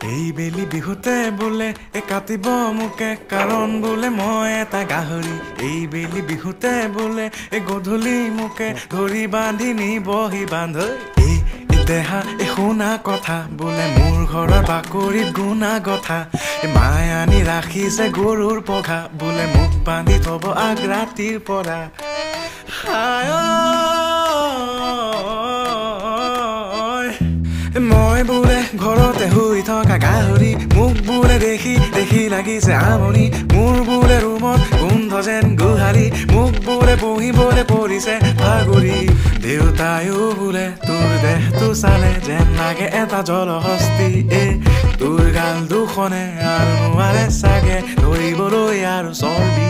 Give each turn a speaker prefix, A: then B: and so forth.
A: এই বেলি বিহুতে বোলে কাটিব মোকে কাৰণ বোলে মই এটা গাহৰি এই বেলি বিহুতে বোলে গধূলি মোকে ধৰি বান্ধি নিবহি বান্ধৈ এই দেহা শুনা কথা বোলে মোৰ ঘৰৰ বাকৰিত গুণা গথা মায়ে আনি ৰাখিছে গৰুৰ পঘা বোলে মোক বান্ধি থব আগৰাতিৰ পৰা মই বোলে ঘৰতে শুই থকা গাহৰি মোক বোলে দেখি দেখি লাগিছে আমনি মোৰ বোলে ৰুমত গোন্ধ যেন গোহাৰি মোক বোলে বহিবলৈ পৰিছে ভাগৰি দেউতায়ো বোলে তোৰ দেহটো চালে যেন লাগে এটা জলহস্তি তোৰ গাল দুখনে আৰু নোৱাৰে চাগে ধৰিবলৈ আৰু চৰ্বি